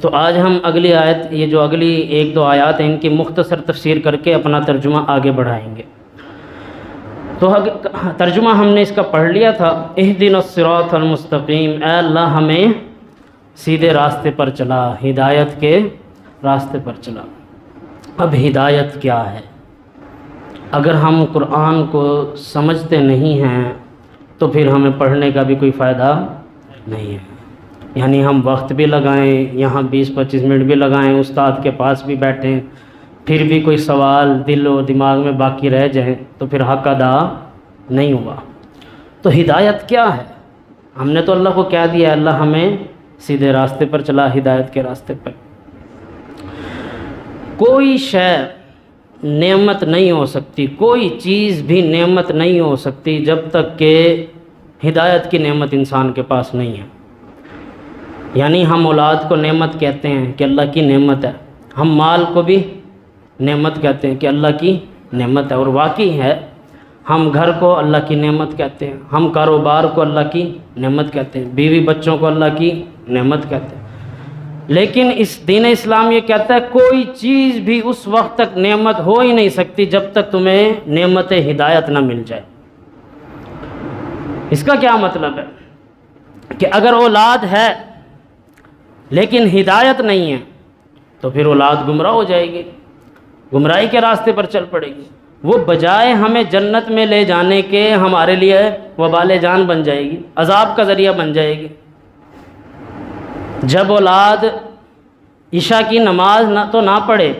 تو آج ہم اگلی آیت، یہ جو اگلی ایک دو آیات ہیں، ان کی مختصر تفسیر کر کے اپنا ترجمہ آگے بڑھائیں گے۔ تو ترجمہ ہم نے اس کا پڑھ لیا تھا، اہدنا الصراط المستقیم، اے اللہ ہمیں سیدھے راستے پر چلا، ہدایت کے راستے پر چلا۔ اب ہدایت کیا ہے؟ اگر ہم قرآن کو سمجھتے نہیں ہیں تو پھر ہمیں پڑھنے کا بھی کوئی فائدہ نہیں ہے۔ یعنی ہم وقت بھی لگائیں، یہاں 20-25 منٹ بھی لگائیں، استاد کے پاس بھی بیٹھیں، پھر بھی کوئی سوال دل و دماغ میں باقی رہ جائیں تو پھر حق ادا نہیں ہوا۔ تو ہدایت کیا ہے؟ ہم نے تو اللہ کو کہہ دیا اللہ ہمیں سیدھے راستے پر چلا، ہدایت کے راستے پر۔ کوئی شے نعمت نہیں ہو سکتی، کوئی چیز بھی نعمت نہیں ہو سکتی جب تک کہ ہدایت کی نعمت انسان کے پاس نہیں ہے۔ یعنی ہم اولاد کو نعمت کہتے ہیں کہ اللہ کی نعمت ہے، ہم مال کو بھی نعمت کہتے ہیں کہ اللہ کی نعمت ہے، اور واقعی ہے۔ ہم گھر کو اللہ کی نعمت کہتے ہیں، ہم کاروبار کو اللہ کی نعمت کہتے ہیں، بیوی بچوں کو اللہ کی نعمت کہتے ہیں۔ لیکن اس دین اسلام یہ کہتا ہے کوئی چیز بھی اس وقت تک نعمت ہو ہی نہیں سکتی جب تک تمہیں نعمت ہدایت نہ مل جائے۔ اس کا کیا مطلب ہے کہ اگر اولاد ہے لیکن ہدایت نہیں ہے تو پھر اولاد گمراہ ہو جائے گی، گمراہی کے راستے پر چل پڑے گی۔ وہ بجائے ہمیں جنت میں لے جانے کے ہمارے لیے وبال جان بن جائے گی، عذاب کا ذریعہ بن جائے گی۔ جب اولاد عشاء کی نماز نہ پڑھے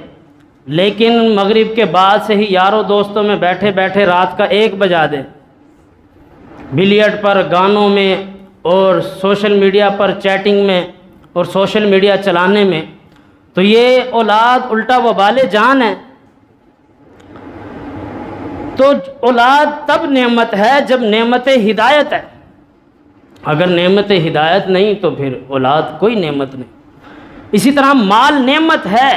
لیکن مغرب کے بعد سے ہی یاروں دوستوں میں بیٹھے بیٹھے رات کا 1 بجا دے، بلیئرڈ پر، گانوں میں اور سوشل میڈیا پر چیٹنگ میں اور سوشل میڈیا چلانے میں، تو یہ اولاد الٹا وبال جان ہے۔ تو اولاد تب نعمت ہے جب نعمت ہدایت ہے، اگر نعمت ہدایت نہیں تو پھر اولاد کوئی نعمت نہیں۔ اسی طرح مال نعمت ہے،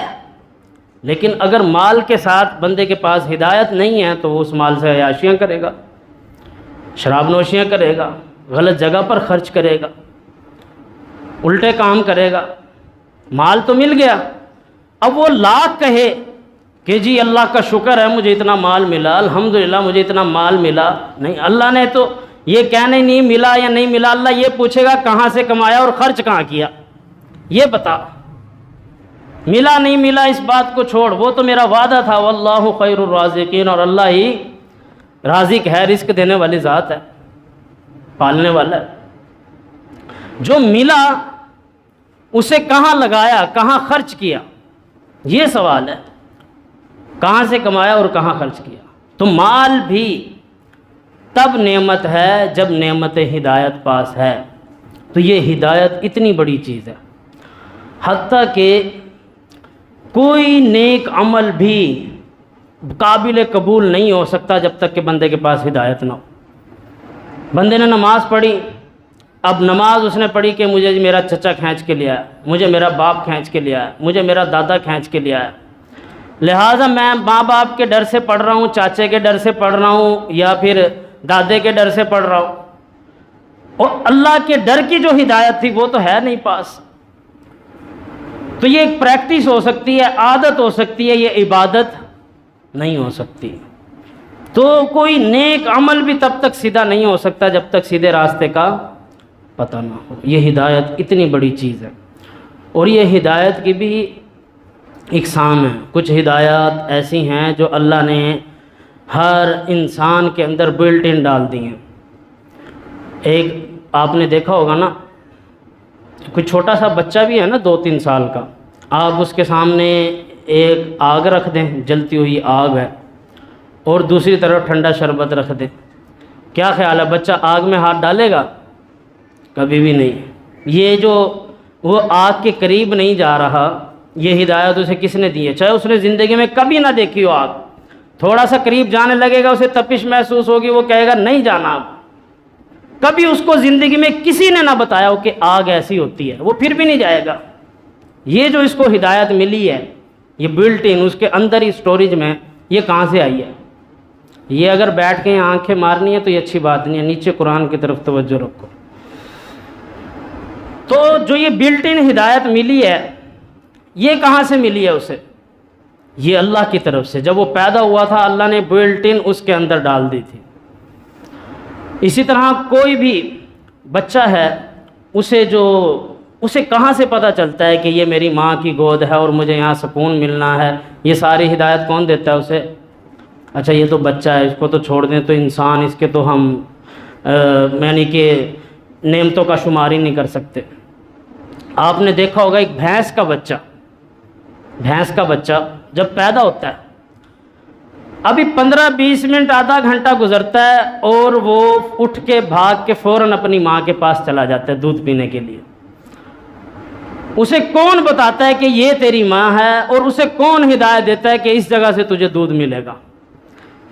لیکن اگر مال کے ساتھ بندے کے پاس ہدایت نہیں ہے تو وہ اس مال سے عیاشیاں کرے گا، شراب نوشیاں کرے گا، غلط جگہ پر خرچ کرے گا، الٹے کام کرے گا۔ مال تو مل گیا، اب وہ لاکھ کہے کہ جی اللہ کا شکر ہے مجھے اتنا مال ملا، الحمدللہ مجھے اتنا مال ملا، نہیں، اللہ نے تو یہ کہنے نہیں ملا یا نہیں ملا، اللہ یہ پوچھے گا کہاں سے کمایا اور خرچ کہاں کیا، یہ بتا۔ ملا نہیں ملا اس بات کو چھوڑ، وہ تو میرا وعدہ تھا، واللہ خیر الرازقین، اور اللہ ہی رازق ہے، رزق دینے والی ذات ہے، پالنے والا ہے۔ جو ملا اسے کہاں لگایا، کہاں خرچ کیا، یہ سوال ہے، کہاں سے کمایا اور کہاں خرچ کیا۔ تو مال بھی تب نعمت ہے جب نعمت ہدایت پاس ہے۔ تو یہ ہدایت اتنی بڑی چیز ہے، حتیٰ کہ کوئی نیک عمل بھی قابل قبول نہیں ہو سکتا جب تک کہ بندے کے پاس ہدایت نہ ہو۔ بندے نے نماز پڑھی، اب نماز اس نے پڑھی کہ مجھے میرا چچا کھینچ کے لیا ہے، مجھے میرا باپ کھینچ کے لیا ہے، مجھے میرا دادا کھینچ کے لیا ہے، لہٰذا میں ماں باپ کے ڈر سے پڑھ رہا ہوں، چاچے کے ڈر سے پڑھ رہا ہوں، یا پھر دادے کے ڈر سے پڑھ رہا ہوں، اور اللہ کے ڈر کی جو ہدایت تھی وہ تو ہے نہیں پاس۔ تو یہ ایک پریکٹس ہو سکتی ہے، عادت ہو سکتی ہے، یہ عبادت نہیں ہو سکتی۔ تو کوئی نیک عمل بھی تب تک سیدھا نہیں ہو سکتا جب تک سیدھے راستے کا پتہ نہ ہو۔ یہ ہدایت اتنی بڑی چیز ہے، اور یہ ہدایت کی بھی اقسام ہیں۔ کچھ ہدایات ایسی ہیں جو اللہ نے ہر انسان کے اندر بلٹ ان ڈال دی ہیں۔ ایک آپ نے دیکھا ہوگا نا، کوئی چھوٹا سا بچہ بھی ہے نا 2-3 سال کا، آپ اس کے سامنے ایک آگ رکھ دیں، جلتی ہوئی آگ ہے، اور دوسری طرف ٹھنڈا شربت رکھ دیں، کیا خیال ہے بچہ آگ میں ہاتھ ڈالے گا؟ کبھی بھی نہیں۔ یہ جو وہ آگ کے قریب نہیں جا رہا، یہ ہدایت اسے کس نے دی ہے؟ چاہے اس نے زندگی میں کبھی نہ دیکھی ہو آگ، تھوڑا سا قریب جانے لگے گا اسے تپش محسوس ہوگی، وہ کہے گا نہیں جانا اب۔ کبھی اس کو زندگی میں کسی نے نہ بتایا ہو کہ آگ ایسی ہوتی ہے، وہ پھر بھی نہیں جائے گا۔ یہ جو اس کو ہدایت ملی ہے، یہ بلٹ ان اس کے اندر ہی اسٹوریج میں، یہ کہاں سے آئی ہے؟ یہ اگر بیٹھ کے آنکھیں مارنی ہے تو یہ اچھی بات نہیں ہے، نیچے قرآن کی طرف توجہ رکھو۔ تو جو یہ بلٹ ان ہدایت ملی ہے، یہ کہاں سے ملی ہے اسے؟ یہ اللہ کی طرف سے، جب وہ پیدا ہوا تھا اللہ نے بلٹ ان اس کے اندر ڈال دی تھی۔ اسی طرح کوئی بھی بچہ ہے، اسے کہاں سے پتہ چلتا ہے کہ یہ میری ماں کی گود ہے اور مجھے یہاں سکون ملنا ہے؟ یہ ساری ہدایت کون دیتا ہے اسے؟ اچھا یہ تو بچہ ہے، اس کو تو چھوڑ دیں، تو انسان، اس کے تو ہم یعنی کہ نعمتوں کا شمار ہی نہیں کر سکتے۔ آپ نے دیکھا ہوگا ایک بھینس کا بچہ جب پیدا ہوتا ہے، ابھی 15-20 منٹ آدھا گھنٹہ گزرتا ہے اور وہ اٹھ کے بھاگ کے فوراً اپنی ماں کے پاس چلا جاتا ہے دودھ پینے کے لیے۔ اسے کون بتاتا ہے کہ یہ تیری ماں ہے، اور اسے کون ہدایت دیتا ہے کہ اس جگہ سے تجھے دودھ ملے گا،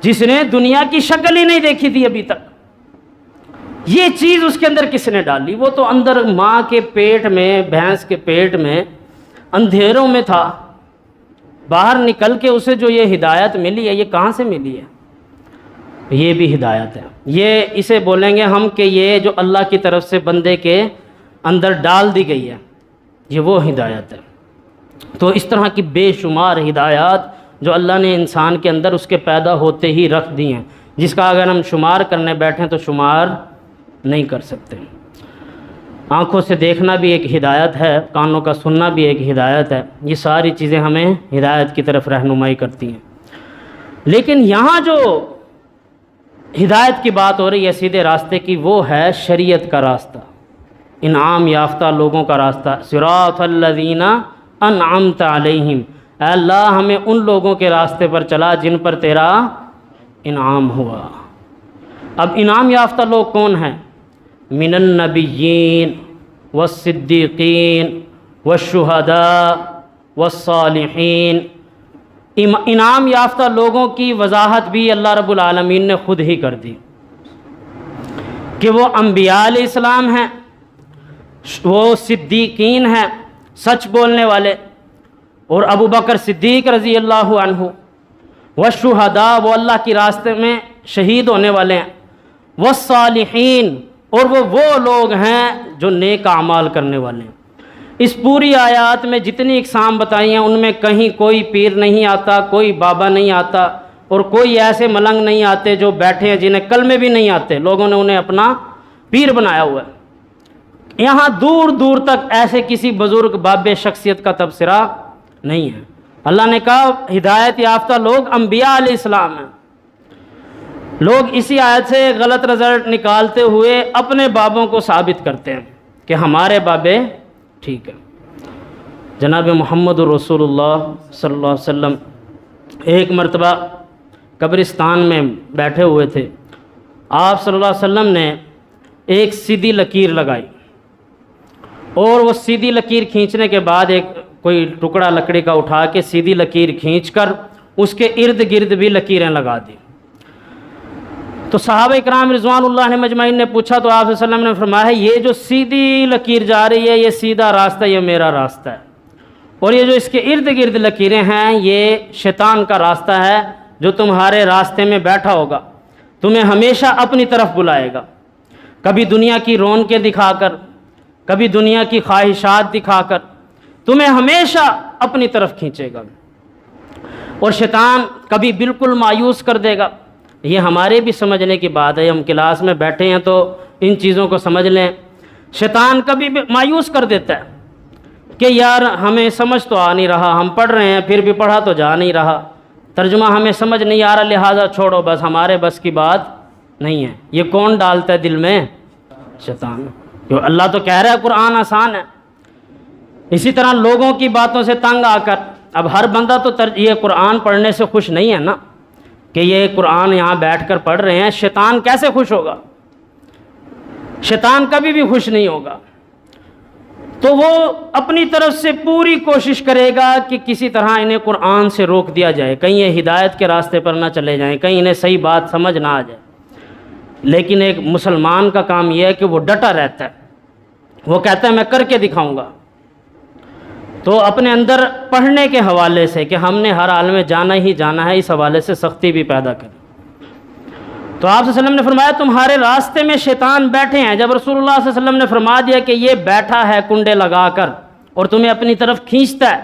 جس نے دنیا کی شکل ہی نہیں دیکھی تھی ابھی تک؟ یہ چیز اس کے اندر کس نے ڈالی؟ وہ تو اندر ماں کے پیٹ میں، بھینس کے پیٹ میں اندھیروں میں تھا، باہر نکل کے اسے جو یہ ہدایت ملی ہے، یہ کہاں سے ملی ہے؟ یہ بھی ہدایت ہے۔ یہ اسے بولیں گے ہم کہ یہ جو اللہ کی طرف سے بندے کے اندر ڈال دی گئی ہے، یہ وہ ہدایت ہے۔ تو اس طرح کی بے شمار ہدایات جو اللہ نے انسان کے اندر اس کے پیدا ہوتے ہی رکھ دی ہیں، جس کا اگر ہم شمار کرنے بیٹھیں تو شمار نہیں کر سکتے۔ آنکھوں سے دیکھنا بھی ایک ہدایت ہے، کانوں کا سننا بھی ایک ہدایت ہے، یہ ساری چیزیں ہمیں ہدایت کی طرف رہنمائی کرتی ہیں۔ لیکن یہاں جو ہدایت کی بات ہو رہی ہے سیدھے راستے کی، وہ ہے شریعت کا راستہ، انعام یافتہ لوگوں کا راستہ۔ صراط الذین انعمت علیہم، اے اللہ ہمیں ان لوگوں کے راستے پر چلا جن پر تیرا انعام ہوا۔ اب انعام یافتہ لوگ کون ہیں؟ من النبیین والصدیقین والشہداء والصالحین۔ انعام یافتہ لوگوں کی وضاحت بھی اللہ رب العالمین نے خود ہی کر دی کہ وہ انبیاء علیہ السلام ہیں، وہ صدیقین ہیں، سچ بولنے والے، اور ابو بکر صدیق رضی اللہ عنہ، والشہداء وہ اللہ کی راستے میں شہید ہونے والے ہیں، والصالحین اور وہ لوگ ہیں جو نیک اعمال کرنے والے ہیں۔ اس پوری آیات میں جتنی اقسام بتائی ہیں ان میں کہیں کوئی پیر نہیں آتا، کوئی بابا نہیں آتا، اور کوئی ایسے ملنگ نہیں آتے جو بیٹھے ہیں جنہیں کلمے بھی نہیں آتے، لوگوں نے انہیں اپنا پیر بنایا ہوا ہے۔ یہاں دور دور تک ایسے کسی بزرگ باب شخصیت کا تبصرہ نہیں ہے۔ اللہ نے کہا ہدایت یافتہ لوگ انبیاء علیہ السلام ہیں۔ لوگ اسی آیت سے غلط رزلٹ نکالتے ہوئے اپنے بابوں کو ثابت کرتے ہیں کہ ہمارے بابے ٹھیک ہے۔ جناب محمد رسول اللہ صلی اللہ علیہ وسلم ایک مرتبہ قبرستان میں بیٹھے ہوئے تھے، آپ صلی اللہ علیہ وسلم نے ایک سیدھی لکیر لگائی، اور وہ سیدھی لکیر کھینچنے کے بعد کوئی ٹکڑا لکڑی کا اٹھا کے سیدھی لکیر کھینچ کر اس کے ارد گرد بھی لکیریں لگا دی۔ تو صحابہ اکرام رضوان اللہ علیہم مجمعین نے پوچھا تو آپ صلی اللہ علیہ وسلم نے فرمایا یہ جو سیدھی لکیر جا رہی ہے یہ سیدھا راستہ، یہ میرا راستہ ہے، اور یہ جو اس کے ارد گرد لکیریں ہیں یہ شیطان کا راستہ ہے جو تمہارے راستے میں بیٹھا ہوگا، تمہیں ہمیشہ اپنی طرف بلائے گا، کبھی دنیا کی رونقیں دکھا کر، کبھی دنیا کی خواہشات دکھا کر تمہیں ہمیشہ اپنی طرف کھینچے گا، اور شیطان کبھی بالکل مایوس کر دے گا۔ یہ ہمارے بھی سمجھنے کی بات ہے، ہم کلاس میں بیٹھے ہیں تو ان چیزوں کو سمجھ لیں۔ شیطان کبھی بھی مایوس کر دیتا ہے کہ یار ہمیں سمجھ تو آ نہیں رہا، ہم پڑھ رہے ہیں پھر بھی پڑھا تو جا نہیں رہا، ترجمہ ہمیں سمجھ نہیں آ رہا، لہٰذا چھوڑو، بس ہمارے بس کی بات نہیں ہے۔ یہ کون ڈالتا ہے دل میں؟ شیطان۔ جو اللہ تو کہہ رہا ہے قرآن آسان ہے۔ اسی طرح لوگوں کی باتوں سے تنگ آ کر، اب ہر بندہ تو یہ قرآن پڑھنے سے خوش نہیں ہے نا، کہ یہ قرآن یہاں بیٹھ کر پڑھ رہے ہیں، شیطان کیسے خوش ہوگا؟ شیطان کبھی بھی خوش نہیں ہوگا۔ تو وہ اپنی طرف سے پوری کوشش کرے گا کہ کسی طرح انہیں قرآن سے روک دیا جائے، کہیں یہ ہدایت کے راستے پر نہ چلے جائیں، کہیں انہیں صحیح بات سمجھ نہ آ جائے۔ لیکن ایک مسلمان کا کام یہ ہے کہ وہ ڈٹا رہتا ہے، وہ کہتا ہے میں کر کے دکھاؤں گا۔ تو اپنے اندر پڑھنے کے حوالے سے کہ ہم نے ہر حال میں جانا ہی جانا ہے، اس حوالے سے سختی بھی پیدا کریں۔ تو آپ صلی اللہ علیہ وسلم نے فرمایا تمہارے راستے میں شیطان بیٹھے ہیں۔ جب رسول اللہ صلی اللہ علیہ وسلم نے فرما دیا کہ یہ بیٹھا ہے کنڈے لگا کر اور تمہیں اپنی طرف کھینچتا ہے،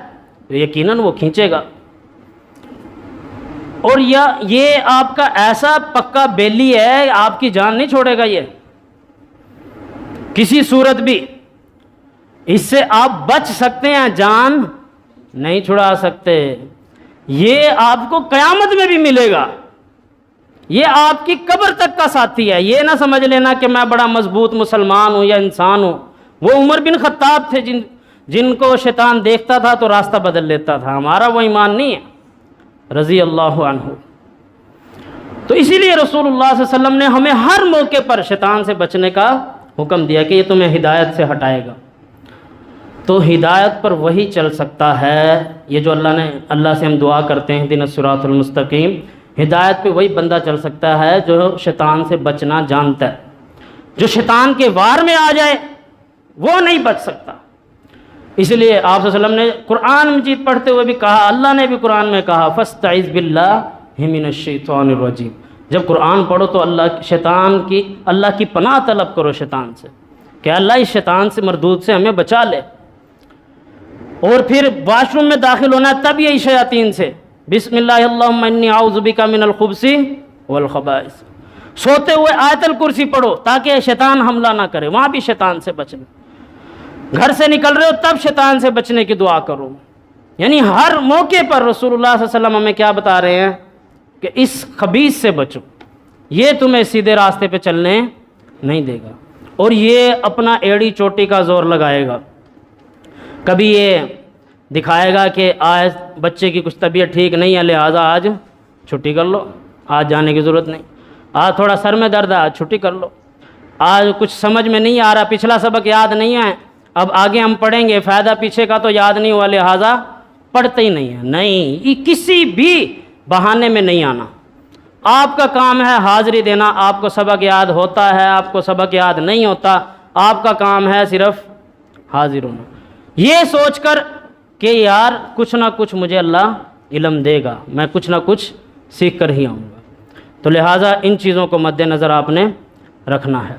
تو یقیناً وہ کھینچے گا. اور یہ آپ کا ایسا پکا بیلی ہے، آپ کی جان نہیں چھوڑے گا، یہ کسی صورت بھی. اس سے آپ بچ سکتے ہیں، جان نہیں چھڑا سکتے. یہ آپ کو قیامت میں بھی ملے گا، یہ آپ کی قبر تک کا ساتھی ہے. یہ نہ سمجھ لینا کہ میں بڑا مضبوط مسلمان ہوں یا انسان ہوں. وہ عمر بن خطاب تھے جن کو شیطان دیکھتا تھا تو راستہ بدل لیتا تھا. ہمارا وہ ایمان نہیں ہے رضی اللہ عنہ. تو اسی لیے رسول اللہ صلی اللہ علیہ وسلم نے ہمیں ہر موقع پر شیطان سے بچنے کا حکم دیا کہ یہ تمہیں ہدایت سے ہٹائے گا. تو ہدایت پر وہی چل سکتا ہے. یہ جو اللہ سے ہم دعا کرتے ہیں اهدنا الصراط المستقیم، ہدایت پہ وہی بندہ چل سکتا ہے جو شیطان سے بچنا جانتا ہے. جو شیطان کے وار میں آ جائے وہ نہیں بچ سکتا. اس لیے آپ صلی اللہ علیہ وسلم نے قرآن مجید پڑھتے ہوئے بھی کہا، اللہ نے بھی قرآن میں کہا فاستعذ باللہ من الشیطان الرجیم. جب قرآن پڑھو تو اللہ کی پناہ طلب کرو شیطان سے کہ اللہ اس شیطان سے مردود سے ہمیں بچا لے. اور پھر واش روم میں داخل ہونا ہے تب یہی شیاطین سے بسم اللہ اللہم انی اعوذ بک من الخبث والخبائث. سوتے ہوئے آیت الکرسی پڑھو تاکہ شیطان حملہ نہ کرے، وہاں بھی شیطان سے بچنا. گھر سے نکل رہے ہو تب شیطان سے بچنے کی دعا کرو. یعنی ہر موقع پر رسول اللہ صلی اللہ علیہ وسلم ہمیں کیا بتا رہے ہیں کہ اس خبیث سے بچو، یہ تمہیں سیدھے راستے پہ چلنے نہیں دے گا. اور یہ اپنا ایڑی چوٹی کا زور لگائے گا. کبھی یہ دکھائے گا کہ آج بچے کی کچھ طبیعت ٹھیک نہیں ہے لہٰذا آج چھٹی کر لو، آج جانے کی ضرورت نہیں. آج تھوڑا سر میں درد ہے، آج چھٹی کر لو. آج کچھ سمجھ میں نہیں آ رہا، پچھلا سبق یاد نہیں ہے، اب آگے ہم پڑھیں گے، فائدہ پیچھے کا تو یاد نہیں ہوا لہٰذا پڑھتے ہی نہیں ہے. نہیں، یہ کسی بھی بہانے میں نہیں آنا. آپ کا کام ہے حاضری دینا. آپ کو سبق یاد ہوتا ہے، آپ کو سبق یاد نہیں ہوتا، آپ کا کام ہے صرف حاضر ہونا، یہ سوچ کر کہ یار کچھ نہ کچھ مجھے اللہ علم دے گا، میں کچھ نہ کچھ سیکھ کر ہی آؤں گا. تو لہٰذا ان چیزوں کو مد نظر آپ نے رکھنا ہے.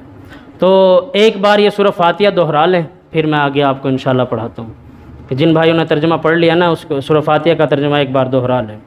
تو ایک بار یہ سورہ فاتحہ دہرا لیں، پھر میں آگے آپ کو انشاءاللہ پڑھاتا ہوں. کہ جن بھائیوں نے ترجمہ پڑھ لیا نا، اس کو سورہ فاتحہ کا ترجمہ ایک بار دہرا لیں.